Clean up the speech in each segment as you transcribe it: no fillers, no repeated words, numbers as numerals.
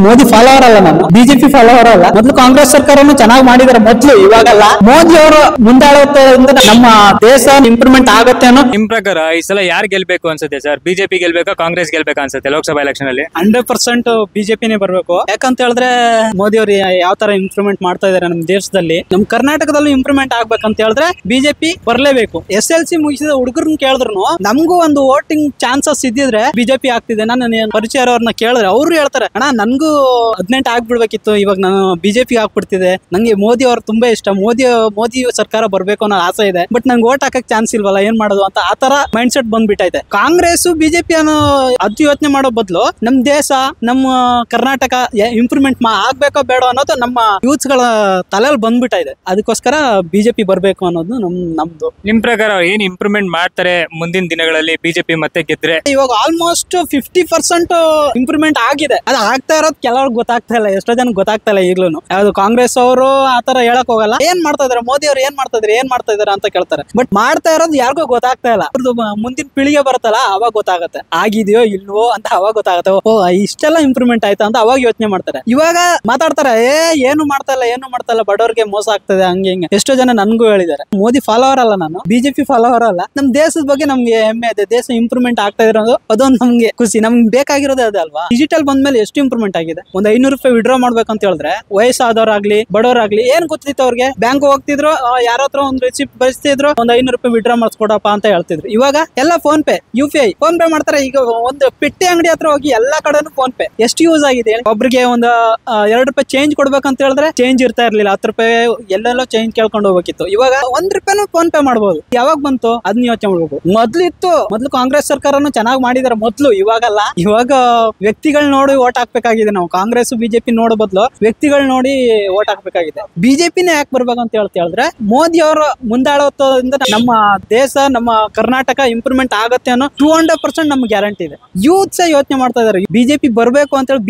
Modi follower ಅಲ್ಲ, ನಾನು BJP follower ಅಲ್ಲ. ಮೊದಲು ಕಾಂಗ್ರೆಸ್ ಸರ್ಕಾರನು ಚೆನ್ನಾಗಿ ಮಾಡಿದಾರೆ ಮೊದ್ಲು, ಇವಾಗಲ್ಲ. ಮೋದಿ ಅವರು ಮುಂದಾಳತ್ವದಿಂದ ನಮ್ಮ ದೇಶ ಇಂಪ್ರೂವ್ಮೆಂಟ್ ಆಗುತ್ತೆ ಅನ್ನೋ. ನಿಮ್ ಪ್ರಕಾರ ಈ ಸಲ ಯಾರು ಗೆಲ್ಬೇಕು ಅನ್ಸುತ್ತೆ ಸರ್? ಬಿಜೆಪಿ ಗೆಲ್ಬೇಕಾ ಕಾಂಗ್ರೆಸ್ ಗೆಲ್ಬೇಕಾ ಅನ್ಸುತ್ತೆ ಲೋಕಸಭಾ ಎಲೆಕ್ಷನ್ ಅಲ್ಲಿ? 100% ಬಿಜೆಪಿನೇ ಬರ್ಬೇಕು. ಯಾಕಂತ ಹೇಳಿದ್ರೆ ಮೋದಿ ಅವರು ಯಾವ ತರ ಇಂಪ್ರೂವ್ಮೆಂಟ್ ಮಾಡ್ತಾ ಇದಾರೆ ನಮ್ಮ ದೇಶದಲ್ಲಿ, ನಮ್ ಕರ್ನಾಟಕದಲ್ಲೂ ಇಂಪ್ರೂವ್ಮೆಂಟ್ ಆಗ್ಬೇಕಂತ ಹೇಳಿದ್ರೆ ಬಿಜೆಪಿ ಬರ್ಲೇಬೇಕು. SLC ಮುಗಿಸಿದ ಹುಡುಗರನ್ನ ಕೇಳಿದ್ರು ನಮಗೂ ಒಂದು ವೋಟಿಂಗ್ ಚಾನ್ಸಸ್ ಇದ್ದಿದ್ರೆ ಬಿಜೆಪಿ ಆಗ್ತಿದೆ. ನಾನು ಪರಿಚಯ ಅವ್ರನ್ನ ಕೇಳಿದ್ರೆ ಅವ್ರು ಹೇಳ್ತಾರೆ, ಅಣ್ಣ ನನ್ಗೂ 18 ಆಗ್ಬಿಡ್ಬೇಕಿತ್ತು, ಇವಾಗ ನಾನು ಬಿಜೆಪಿ ಆಗ್ಬಿಡ್ತಿದೆ. ನಂಗೆ ಮೋದಿ ಅವ್ರು ತುಂಬಾ ಇಷ್ಟ, ಮೋದಿ ಸರ್ಕಾರ ಬರ್ಬೇಕು ಅನ್ನೋ ಆಸೆ ಇದೆ, ಬಟ್ ನಂಗೆ ವೋಟ್ ಹಾಕಕ್ ಚಾನ್ಸ್ ಇಲ್ವಲ್ಲ, ಏನ್ ಮಾಡೋದು ಅಂತ ಆ ತರ ಮೈಂಡ್ ಸೆಟ್ ಬಂದ್ಬಿಟ್ಟೈತೆ. ಕಾಂಗ್ರೆಸ್ ಬಿಜೆಪಿ ಅನ್ನೋ ಅದು ಯೋಚನೆ ಮಾಡೋ ಬದಲು ನಮ್ ದೇಶ ನಮ್ಮ ಕರ್ನಾಟಕ ಇಂಪ್ರೂವ್ಮೆಂಟ್ ಆಗ್ಬೇಕೋ ಬೇಡ ಅನ್ನೋದು ನಮ್ಮ ಯೂತ್ಸ್ ಗಳ ತಲೆಯಲ್ಲಿ ಬಂದ್ಬಿಟ್ಟಿದೆ. ಅದಕ್ಕೋಸ್ಕರ ಬಿಜೆಪಿ ಬರ್ಬೇಕು ಅನ್ನೋದು ನಮ್ದು. ನಿಮ್ ಪ್ರಕಾರ ಏನ್ ಇಂಪ್ರೂವ್ಮೆಂಟ್ ಮಾಡ್ತಾರೆ ಮುಂದಿನ ದಿನಗಳಲ್ಲಿ ಬಿಜೆಪಿ ಮತ್ತೆ ಗೆದ್ರೆ? ಇವಾಗ ಆಲ್ಮೋಸ್ಟ್ 50% ಇಂಪ್ರೂವ್ಮೆಂಟ್ ಆಗಿದೆ. ಅದು ಆಗ್ತಾ ಇರೋದು ಕೆಲವ್ರಿಗೆ ಗೊತ್ತಾಗ್ತಾ ಇಲ್ಲ, ಎಷ್ಟೋ ಜನ ಗೊತ್ತಾಗ್ತಾ ಇಲ್ಲ ಈಗ್ಲೂ. ಯಾವ್ದು ಕಾಂಗ್ರೆಸ್ ಅವರು ಆತರ ಹೇಳಕ್ ಹೋಗಲ್ಲ, ಏನ್ ಮಾಡ್ತಾ ಇದಾರೆ ಮೋದಿ ಅವ್ರು, ಏನ್ ಮಾಡ್ತಾ ಇದಾರೆ ಅಂತ ಕೇಳ್ತಾರೆ. ಬಟ್ ಮಾಡ್ತಾ ಇರೋದು ಯಾರಿಗೂ ಗೊತ್ತಾಗ್ತಾ ಇಲ್ಲ. ಅವ್ರದ್ದು ಮುಂದಿನ ಪೀಳಿಗೆ ಬರುತ್ತಲ್ಲ ಅವಾಗ ಗೊತ್ತಾಗತ್ತೆ, ಆಗಿದೆಯೋ ಇಲ್ವೋ ಅಂತ ಅವಾಗ ಗೊತ್ತಾಗತ್ತೆ. ಓ ಇಷ್ಟೆಲ್ಲ ಇಂಪ್ರೂವ್ಮೆಂಟ್ ಆಯ್ತಾ ಅಂತ ಅವಾಗ ಯೋಚನೆ ಮಾಡ್ತಾರೆ. ಇವಾಗ ಮಾತಾಡ್ತಾರೆ, ಏನು ಮಾಡ್ತಾ ಇಲ್ಲ, ಬಡವರಿಗೆ ಮೋಸ ಆಗ್ತದೆ, ಹಂಗೆ ಹಿಂಗೆ. ಎಷ್ಟೋ ಜನ ನನ್ಗೂ ಹೇಳಿದ್ದಾರೆ. ಮೋದಿ ಫಾಲೋವರ್ ಅಲ್ಲ, ನಾನು ಬಿಜೆಪಿ ಫಾಲೋವರ್ ಅಲ್ಲ. ನಮ್ ದೇಶದ ಬಗ್ಗೆ ನಮ್ಗೆ ಹೆಮ್ಮೆ ಇದೆ, ದೇಶ ಇಂಪ್ರೂವ್ಮೆಂಟ್ ಆಗ್ತಾ ಇರೋದು ಅದೊಂದು ನಮ್ಗೆ ಖುಷಿ. ನಮ್ಗೆ ಬೇಕಾಗಿರೋದೇ ಅದೇ ಅಲ್ವಾ. ಡಿಜಿಟಲ್ ಬಂದ್ಮೇಲೆ ಎಷ್ಟು ಇಂಪ್ರೂವ್ಮೆಂಟ್ ಆಗಿದೆ. ಒಂದು 500 ರೂಪಾಯಿ ವಿಡ್ರಾ ಮಾಡ್ಬೇಕಂತ ಹೇಳಿದ್ರೆ ವಯಸ್ಸಾದವರಾಗ್ಲಿ ಬಡವರಾಗ್ಲಿ ಏನ್ ಗೊತ್ತಿತ್ತು ಅವ್ರಿಗೆ, ಬ್ಯಾಂಕ್ ಹೋಗ್ತಿದ್ರು, ಯಾರ ಹತ್ರ ಒಂದು ರಿಸಿಪ್ಟ್ ಬಯಸ್ತಿದ್ರು, ಒಂದು 500 ರೂಪಾಯಿ ವಿಡ್ರಾ ಮಾಡಿಸ್ಕೊಡಪ್ಪ ಅಂತ ಹೇಳ್ತಿದ್ರು. ಇವಾಗ ಎಲ್ಲ phone pay, UPI, phone pay ಮಾಡ್ತಾರೆ. ಈಗ ಒಂದು ಪೆಟ್ಟಿ ಅಂಗಡಿ ಹತ್ರ ಹೋಗಿ ಎಲ್ಲಾ ಕಡೆನೂ ಫೋನ್ ಪೇ. ಎಷ್ಟು ಯೂಸ್ ಆಗಿದೆ. ಒಬ್ರಿಗೆ ಒಂದು 2 ರೂಪಾಯಿ ಚೇಂಜ್ ಕೊಡ್ಬೇಕಂತ ಹೇಳಿದ್ರೆ ಚೇಂಜ್ ಇರ್ತಾ ಇರ್ಲಿಲ್ಲ, 10 ರೂಪಾಯಿ ಎಲ್ಲೆಲ್ಲೋ ಚೇಂಜ್ ಕೇಳ್ಕೊಂಡು ಹೋಗ್ಬೇಕಿತ್ತು. ಇವಾಗ 1 ರೂಪಾಯಿನೂ ಫೋನ್ ಪೇ ಮಾಡ್ಬೋದು. ಯಾವಾಗ ಬಂತು ಅದನ್ನ ಯೋಚನೆ ಮಾಡ್ಬೇಕು. ಮೊದ್ಲು ಕಾಂಗ್ರೆಸ್ ಸರ್ಕಾರನು ಚೆನ್ನಾಗಿ ಮಾಡಿದಾರೆ ಮೊದ್ಲು, ಇವಾಗಲ್ಲ. ಇವಾಗ ವ್ಯಕ್ತಿಗಳು ನೋಡಿ ಓಟ್ ಹಾಕ್ಬೇಕಾಗಿದೆ ನಾವು. ಕಾಂಗ್ರೆಸ್ ಬಿಜೆಪಿ ನೋಡೋ ಬದಲು ವ್ಯಕ್ತಿಗಳು ನೋಡಿ ಓಟ್ ಹಾಕ್ಬೇಕಾಗಿದೆ. ಬಿಜೆಪಿನೇ ಯಾಕೆ ಬರ್ಬೇಕಂತ ಹೇಳಿದ್ರೆ ಮೋದಿ ಅವರ ಮುಂದಾಳತ್ವದಿಂದ ನಮ್ಮ ದೇಶ, ನಮ್ಮ ಕರ್ನಾಟಕ ಇಂಪ್ರೂವ್ಮೆಂಟ್ ಆಗುತ್ತೆ ಅನ್ನೋ 200% ನಮ್ಗೆ ಗ್ಯಾರಂಟಿ ಇದೆ. ಯೂತ್ಸ್ ಯೋಚನೆ ಮಾಡ್ತಾ ಇದಾರೆ ಬಿಜೆಪಿ ಬರ್ಬೇಕು ಅಂತ ಹೇಳಿ.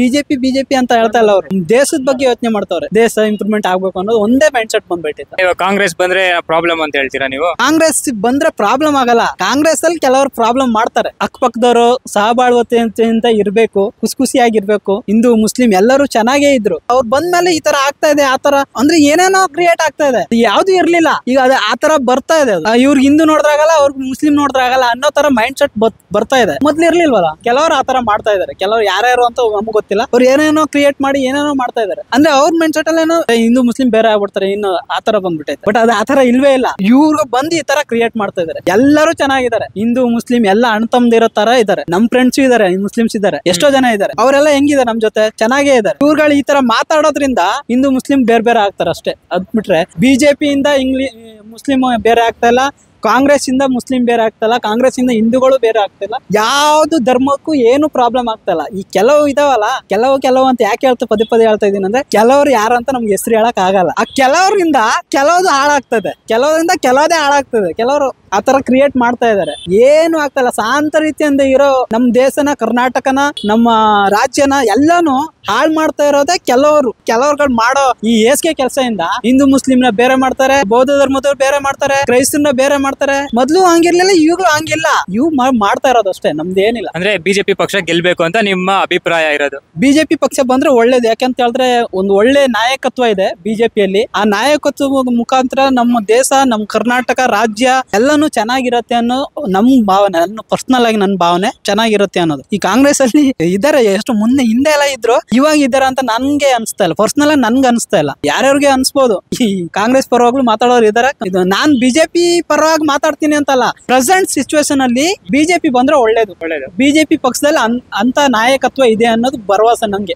ಬಿಜೆಪಿ ಅಂತ ಹೇಳ್ತಾ ಇಲ್ಲ, ಅವ್ರು ದೇಶದ ಬಗ್ಗೆ ಯೋಚನೆ ಮಾಡ್ತಾವ್ರೆ. ದೇಶ ಇಂಪ್ರೂವ್ಮೆಂಟ್ ಆಗ್ಬೇಕು ಅನ್ನೋದು ಒಂದೇ ಮೈಂಡ್ ಸೆಟ್ ಬಂದ್ಬಿಟ್ಟಿದೆ. ಇವಾಗ ಕಾಂಗ್ರೆಸ್ ಬಂದ್ರೆ ಪ್ರಾಬ್ಲಮ್ ಅಂತ ಹೇಳ್ತೀರಾ ನೀವು? ಕಾಂಗ್ರೆಸ್ ಬಂದ್ರೆ ಪ್ರಾಬ್ಲಮ್ ಆಗಲ್ಲ. ಕಾಂಗ್ರೆಸ್ ಅಲ್ಲಿ ಕೆಲವರು ಪ್ರಾಬ್ಲಮ್ ಮಾಡ್ತಾರೆ. ಅಕ್ಕಪಕ್ಕದವರು ಸಹಬಾಳ್ವತೆಯಿಂದ ಇರ್ಬೇಕು, ಖುಷಿಯಾಗಿರ್ಬೇಕು. ಹಿಂದೂ ಮುಸ್ಲಿಂ ಎಲ್ಲರೂ ಚೆನ್ನಾಗೇ ಇದ್ರು. ಅವ್ರು ಬಂದ್ಮೇಲೆ ಈ ತರ ಆಗ್ತಾ ಇದೆ, ಆ ತರ ಅಂದ್ರೆ ಏನೇನೋ ಕ್ರಿಯೇಟ್ ಆಗ್ತಾ ಇದೆ. ಯಾವ್ದು ಇರ್ಲಿಲ್ಲ, ಈಗ ಅದೇ ಆ ತರ ಬರ್ತಾ ಇದೆ. ಇವ್ರಿಗೆ ಹಿಂದೂ ನೋಡಿದ್ರಾಗಲ್ಲ, ಅವ್ರಿಗೆ ಮುಸ್ಲಿಂ ನೋಡಿದ್ರಾಗಲ್ಲ ಅನ್ನೋ ತರ ಮೈಂಡ್ ಸೆಟ್ ಬರ್ತಾ ಇದೆ. ಮೊದ್ಲು ಇರ್ಲಿಲ್ವಲ್ಲ. ಕೆಲವರು ಆ ತರ ಮಾಡ್ತಾ ಇದಾರೆ, ಕೆಲವರು ಯಾರ್ಯಾರು ಅಂತ ನಮ್ಗೆ ಗೊತ್ತಿಲ್ಲ. ಅವ್ರು ಏನೇನೋ ಕ್ರಿಯೇಟ್ ಮಾಡಿ ಏನೇನೋ ಮಾಡ್ತಾ ಇದಾರೆ. ಅಂದ್ರೆ ಅವ್ರ ಮೈಂಡ್ ಸೆಟ್ ಅಲ್ಲಿ ಏನೋ ಹಿಂದೂ ಮುಸ್ಲಿಂ ಬೇರೆ ಆಗ್ಬಿಡ್ತಾರೆ, ಇನ್ನು ಆ ತರ ಬಂದ್ಬಿಟ್ಟೈತೆ. ಬಟ್ ಅದು ಆ ತರ ಇಲ್ವೇ ಇಲ್ಲ. ಇವ್ರು ಬಂದು ಈ ತರ ಕ್ರಿಯೇಟ್ ಮಾಡ್ತಾ ಇದಾರೆ. ಎಲ್ಲರೂ ಚೆನ್ನಾಗಿದ್ದಾರೆ, ಹಿಂದೂ ಮುಸ್ಲಿಂ ಎಲ್ಲ ಅಣ್ಣ ತಮ್ಮದಿರೋ ತರ ಇದಾರೆ. ನಮ್ ಫ್ರೆಂಡ್ಸ್ ಇದಾರೆ, ಮುಸ್ಲಿಮ್ಸ್ ಇದಾರೆ, ಎಷ್ಟೋ ಜನ ಇದಾರೆ. ಅವರೆಲ್ಲ ಹೆಂಗಿದಾರೆ ನಮ್ ಜೊತೆ, ಚೆನ್ನಾಗೇ ಇದಾರೆ. ಇವ್ರುಗಳು ಈ ತರ ಮಾತಾಡೋದ್ರಿಂದ ಹಿಂದೂ ಮುಸ್ಲಿಂ ಬೇರೆ ಆಗ್ತಾರೆ ಅಷ್ಟೇ. ಅದ್ ಬಿಟ್ರೆ ಬಿಜೆಪಿಯಿಂದ ಮುಸ್ಲಿಂ ಬೇರೆ ಆಗ್ತಾ ಇಲ್ಲ, ಕಾಂಗ್ರೆಸ್ ಇಂದ ಮುಸ್ಲಿಂ ಬೇರೆ ಆಗ್ತಲ್ಲ, ಕಾಂಗ್ರೆಸ್ ಇಂದ ಹಿಂದೂಗಳು ಬೇರೆ ಆಗ್ತಿಲ್ಲ. ಯಾವ್ದು ಧರ್ಮಕ್ಕೂ ಏನು ಪ್ರಾಬ್ಲಮ್ ಆಗ್ತಲ್ಲ. ಈ ಕೆಲವು ಇದಾವಲ್ಲ, ಕೆಲವು ಅಂತ ಯಾಕೆ ಪದೇ ಹೇಳ್ತಾ ಇದೀನಿ ಅಂದ್ರೆ, ಕೆಲವ್ರು ಯಾರಂತ ನಮ್ಗೆ ಹೆಸರು ಹೇಳಕ್ ಆಗಲ್ಲ. ಆ ಕೆಲವರಿಂದ ಕೆಲವ್ದು ಹಾಳಾಗ್ತದೆ, ಕೆಲವರಿಂದ ಕೆಲವದೇ ಹಾಳಾಗ್ತದೆ. ಕೆಲವರು ಆತರ ಕ್ರಿಯೇಟ್ ಮಾಡ್ತಾ ಇದಾರೆ. ಏನು ಆಗ್ತಲ್ಲ. ಶಾಂತ ರೀತಿಯಿಂದ ಇರೋ ನಮ್ ದೇಶನ, ಕರ್ನಾಟಕನ, ನಮ್ಮ ರಾಜ್ಯನ ಎಲ್ಲಾನು ಹಾಳು ಮಾಡ್ತಾ ಇರೋದೇ ಕೆಲವ್ರುಗಳು ಮಾಡೋ ಈ ಹೇಸಿಗೆ ಕೆಲಸದಿಂದ. ಹಿಂದೂ ಮುಸ್ಲಿಂನ ಬೇರೆ ಮಾಡ್ತಾರೆ, ಬೌದ್ಧ ಧರ್ಮದವ್ರು ಬೇರೆ ಮಾಡ್ತಾರೆ, ಕ್ರೈಸ್ತರನ್ನ ಬೇರೆ ಮಾಡ್ತಾರೆ. ಮೊದ್ಲು ಹಂಗಿರ್ಲಿಲ್ಲ, ಇವಾಗ್ಲೂ ಹಂಗಿಲ್ಲ. ಇವ್ ಮಾಡ್ತಾ ಇರೋದು ಅಷ್ಟೇ, ನಮ್ದೇನಿಲ್ಲ. ಅಂದ್ರೆ ಬಿಜೆಪಿ ಪಕ್ಷ ಗೆಲ್ಬೇಕು ಅಂತ ನಿಮ್ಮ ಅಭಿಪ್ರಾಯ ಇರೋದು? ಬಿಜೆಪಿ ಪಕ್ಷ ಬಂದ್ರೆ ಒಳ್ಳೇದು. ಯಾಕಂತ ಹೇಳಿದ್ರೆ ಒಂದು ಒಳ್ಳೆ ನಾಯಕತ್ವ ಇದೆ ಬಿಜೆಪಿಯಲ್ಲಿ. ಆ ನಾಯಕತ್ವ ಮುಖಾಂತರ ನಮ್ಮ ದೇಶ, ನಮ್ಮ ಕರ್ನಾಟಕ ರಾಜ್ಯ ಎಲ್ಲಾನು ಚೆನ್ನಾಗಿರತ್ತೆ ಅನ್ನೋ ನಮ್ ಭಾವನೆ. ನನ್ನ ಪರ್ಸನಲ್ ಆಗಿ ನನ್ನ ಭಾವನೆ ಚೆನ್ನಾಗಿರುತ್ತೆ ಅನ್ನೋದು. ಈ ಕಾಂಗ್ರೆಸ್ ಅಲ್ಲಿ ಇದಾರೆ, ಎಷ್ಟು ಹಿಂದೆ ಎಲ್ಲ ಇದ್ರು, ಇವಾಗ ಇದಾರೆ ಅಂತ ನನ್ಗೆ ಅನ್ಸ್ತಾ ಇಲ್ಲ. ಪರ್ಸನಲ್ ಆಗಿ ನನ್ಗೆ ಅನ್ಸ್ತಾ ಇಲ್ಲ. ಯಾರ್ಯಾರಿಗೆ ಅನ್ಸ್ಬೋದು. ಈ ಕಾಂಗ್ರೆಸ್ ಪರವಾಗ್ಲೂ ಮಾತಾಡೋರು ಇದಾರೆ. ಇದು ನಾನ್ ಬಿಜೆಪಿ ಪರವಾಗಿ ಮಾತಾಡ್ತೀನಿ ಅಂತಲ್ಲ, ಪ್ರೆಸೆಂಟ್ ಸಿಚುವೇಶನ್ ಅಲ್ಲಿ ಬಿಜೆಪಿ ಬಂದ್ರೆ ಒಳ್ಳೇದು. ಬಿಜೆಪಿ ಪಕ್ಷದಲ್ಲಿ ಅಂತ ನಾಯಕತ್ವ ಇದೆ ಅನ್ನೋದು ಭರವಸೆ ನಂಗೆ.